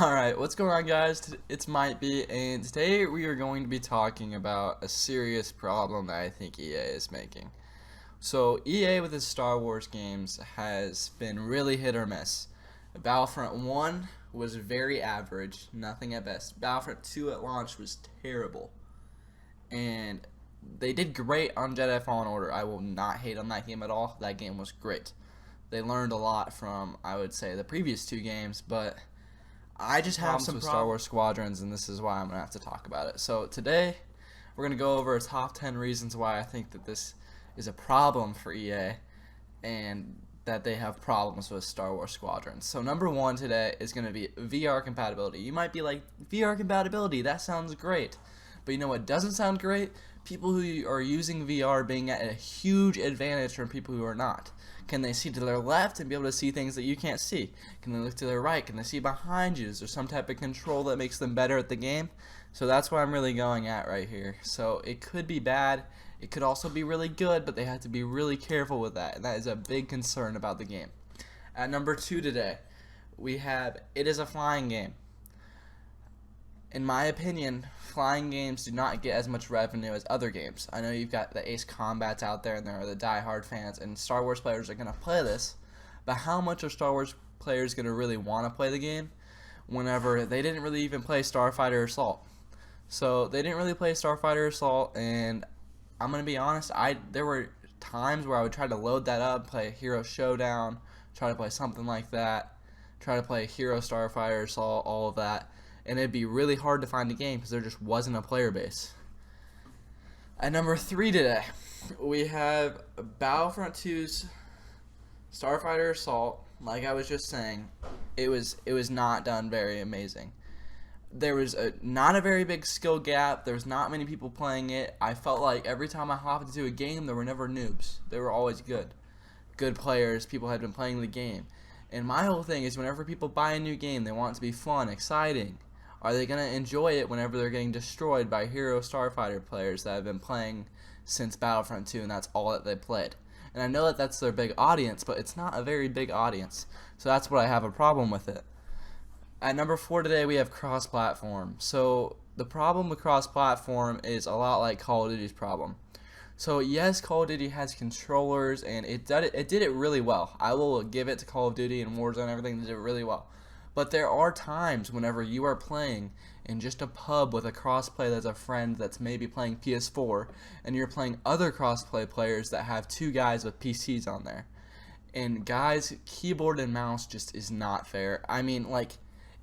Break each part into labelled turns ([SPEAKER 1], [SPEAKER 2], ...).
[SPEAKER 1] Alright, what's going on, guys? It's Maitbie, and today we are going to be talking about a serious problem that I think EA is making. So, EA with its Star Wars games has been really hit or miss. Battlefront 1 was very average, nothing at best. Battlefront 2 at launch was terrible. And they did great on Jedi Fallen Order. I will not hate on that game at all. That game was great. They learned a lot from, I would say, the previous two games, but I just have some Star Wars Squadrons, and this is why I'm going to have to talk about it. So today, we're going to go over a top 10 reasons why I think that this is a problem for EA, and that they have problems with Star Wars Squadrons. So number one today is going to be VR compatibility. You might be like, VR compatibility, that sounds great. But you know what doesn't sound great? People who are using VR being at a huge advantage from people who are not. Can they see to their left and be able to see things that you can't see? Can they look to their right? Can they see behind you? Is there some type of control that makes them better at the game? So that's what I'm really going at right here. So it could be bad. It could also be really good, but they have to be really careful with that. And that is a big concern about the game. At number 2 today, we have It Is a Flying Game. In my opinion, flying games do not get as much revenue as other games. I know you've got the Ace Combats out there, and there are the die-hard fans, and Star Wars players are going to play this, but how much are Star Wars players going to really want to play the game whenever they didn't really even play Starfighter Assault? So they didn't really play Starfighter Assault, and I'm going to be honest, there were times where I would try to load that up, play Hero Showdown, try to play something like that, try to play Hero Starfighter Assault, all of that, and it'd be really hard to find a game because there just wasn't a player base. At number 3 today, we have Battlefront 2's Starfighter Assault. Like I was just saying, it was not done very amazing. There was not a very big skill gap. There was not many people playing it. I felt like every time I hopped into a game, there were never noobs. They were always good players. People had been playing the game. And my whole thing is whenever people buy a new game, they want it to be fun, exciting. Are they going to enjoy it whenever they're getting destroyed by Hero Starfighter players that have been playing since Battlefront 2 and that's all that they played? And I know that that's their big audience, but it's not a very big audience. So that's what I have a problem with it. At number 4 today, we have cross-platform. So the problem with cross-platform is a lot like Call of Duty's problem. So yes, Call of Duty has controllers, and it did it really well. I will give it to Call of Duty and Warzone and everything. They did it really well. But there are times whenever you are playing in just a pub with a crossplay that's a friend that's maybe playing PS4, and you're playing other crossplay players that have 2 guys with PCs on there. And guys, keyboard and mouse just is not fair. I mean, like,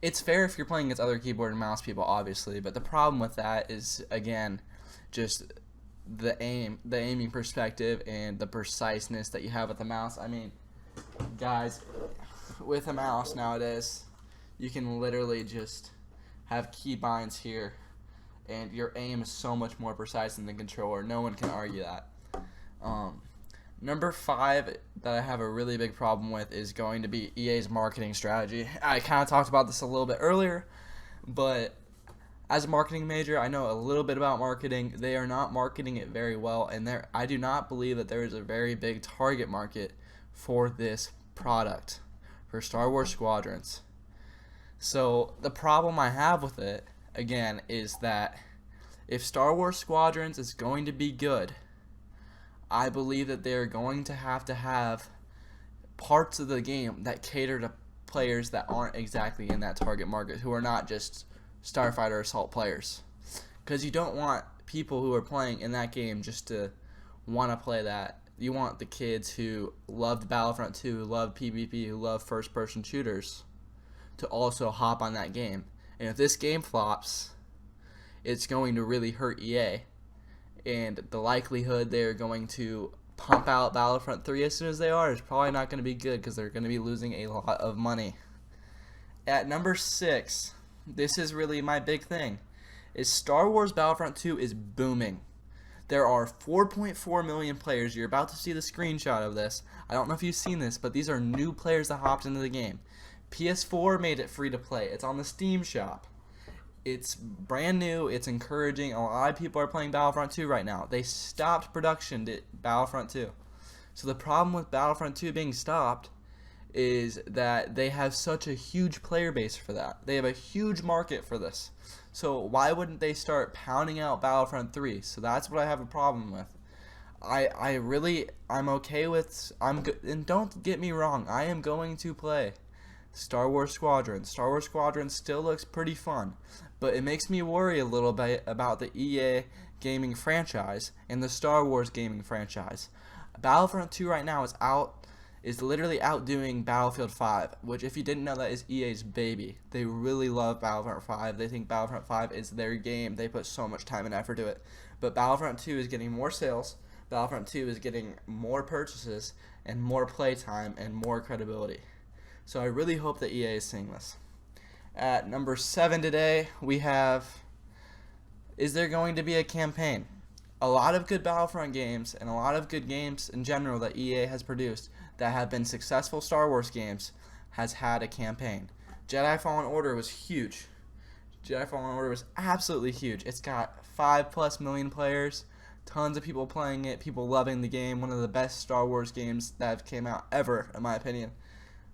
[SPEAKER 1] it's fair if you're playing against other keyboard and mouse people, obviously, but the problem with that is, again, just the aiming perspective and the preciseness that you have with the mouse. I mean, guys, with a mouse nowadays, you can literally just have keybinds here, and your aim is so much more precise than the controller. No one can argue that. Number 5 that I have a really big problem with is going to be EA's marketing strategy. I kind of talked about this a little bit earlier, but as a marketing major, I know a little bit about marketing. They are not marketing it very well, and I do not believe that there is a very big target market for this product, for Star Wars Squadrons. So the problem I have with it, again, is that if Star Wars Squadrons is going to be good, I believe that they're going to have parts of the game that cater to players that aren't exactly in that target market, who are not just Starfighter Assault players. Because you don't want people who are playing in that game just to want to play that. You want the kids who loved Battlefront 2, who loved PvP, who love first-person shooters, to also hop on that game. And if this game flops, it's going to really hurt EA. And the likelihood they're going to pump out Battlefront 3 as soon as they are is probably not going to be good, because they're going to be losing a lot of money. At number 6, this is really my big thing, is Star Wars Battlefront 2 is booming. There are 4.4 million players. You're about to see the screenshot of this. I don't know if you've seen this, but these are new players that hopped into the game. PS4 made it free to play. It's on the Steam shop. It's brand new. It's encouraging. A lot of people are playing Battlefront 2 right now. They stopped production to Battlefront 2. So the problem with Battlefront 2 being stopped is that they have such a huge player base for that. They have a huge market for this. So why wouldn't they start pounding out Battlefront 3? So that's what I have a problem with. I'm okay with, and don't get me wrong, I am going to play Star Wars Squadrons. Star Wars Squadrons still looks pretty fun, but it makes me worry a little bit about the EA gaming franchise and the Star Wars gaming franchise. Battlefront 2 right now is literally outdoing Battlefield 5, which, if you didn't know, that is EA's baby. They really love Battlefront 5. They think Battlefront 5 is their game. They put so much time and effort to it. But Battlefront 2 is getting more sales. Battlefront 2 is getting more purchases and more playtime and more credibility. So I really hope that EA is seeing this. At number 7 today, we have, is there going to be a campaign? A lot of good Battlefront games and a lot of good games in general that EA has produced that have been successful Star Wars games has had a campaign. Jedi Fallen Order was huge. Jedi Fallen Order was absolutely huge. It's got 5+ million players, tons of people playing it, people loving the game, one of the best Star Wars games that have came out ever, in my opinion.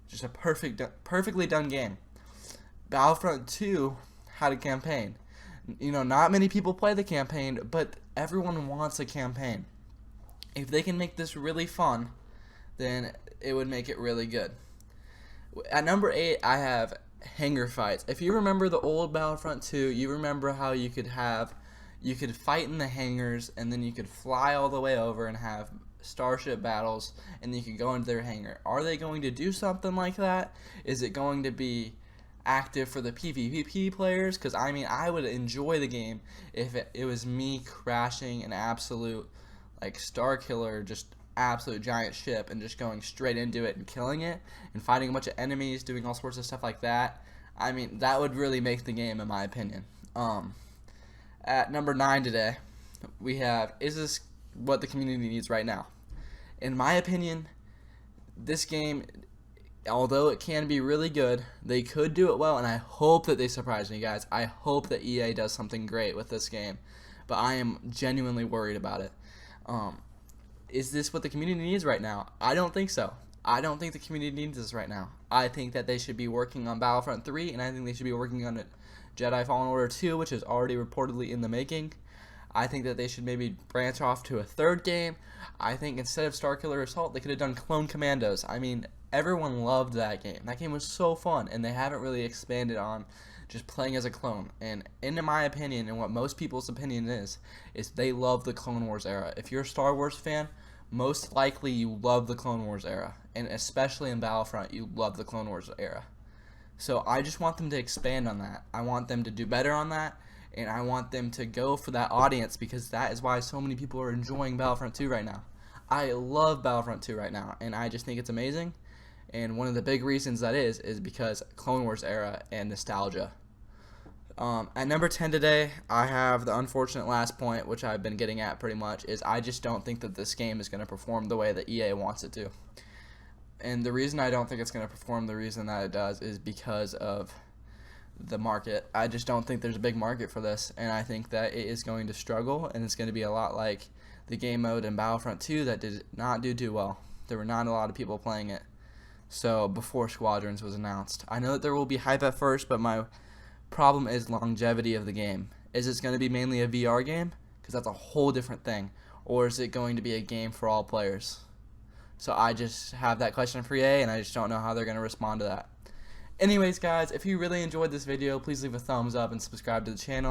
[SPEAKER 1] Just a perfectly done game. Battlefront 2 had a campaign. You know, not many people play the campaign, but everyone wants a campaign. If they can make this really fun, then it would make it really good. At number 8, I have hangar fights. If you remember the old Battlefront 2, you remember how you could fight in the hangars, and then you could fly all the way over and have starship battles, and then you could go into their hangar. Are they going to do something like that? Is it going to be active for the PvP players? Because I mean, I would enjoy the game if it was me crashing an absolute like star killer, just absolute giant ship, and just going straight into it and killing it and fighting a bunch of enemies, doing all sorts of stuff like that. I mean, that would really make the game, in my opinion. At number 9 today, we have, is this what the community needs right now? In my opinion, this game, although it can be really good, they could do it well, and I hope that they surprise me, guys. I hope that EA does something great with this game, but I am genuinely worried about it. Is this what the community needs right now? I don't think so. I don't think the community needs this right now. I think that they should be working on Battlefront 3, and I think they should be working on Jedi Fallen Order 2, which is already reportedly in the making. I think that they should maybe branch off to a third game. I think instead of Starfighter Assault, they could have done Clone Commandos. I mean, everyone loved that game. That game was so fun, and they haven't really expanded on just playing as a clone. And in my opinion, and what most people's opinion is they love the Clone Wars era. If you're a Star Wars fan, most likely you love the Clone Wars era, and especially in Battlefront, you love the Clone Wars era. So I just want them to expand on that. I want them to do better on that, and I want them to go for that audience, because that is why so many people are enjoying Battlefront 2 right now. I love Battlefront 2 right now, and I just think it's amazing. And one of the big reasons that is because Clone Wars era and nostalgia. At number 10 today, I have the unfortunate last point, which I've been getting at pretty much, is I just don't think that this game is going to perform the way that EA wants it to. And the reason I don't think it's going to perform the reason that it does is because of the market. I just don't think there's a big market for this, and I think that it is going to struggle, and it's going to be a lot like the game mode in Battlefront 2 that did not do too well. There were not a lot of people playing it. So before Squadrons was announced, I know that there will be hype at first, but my problem is longevity of the game. Is it going to be mainly a VR game? Because that's a whole different thing. Or is it going to be a game for all players? So I just have that question for EA, and I just don't know how they're going to respond to that. Anyways, guys, if you really enjoyed this video, please leave a thumbs up and subscribe to the channel.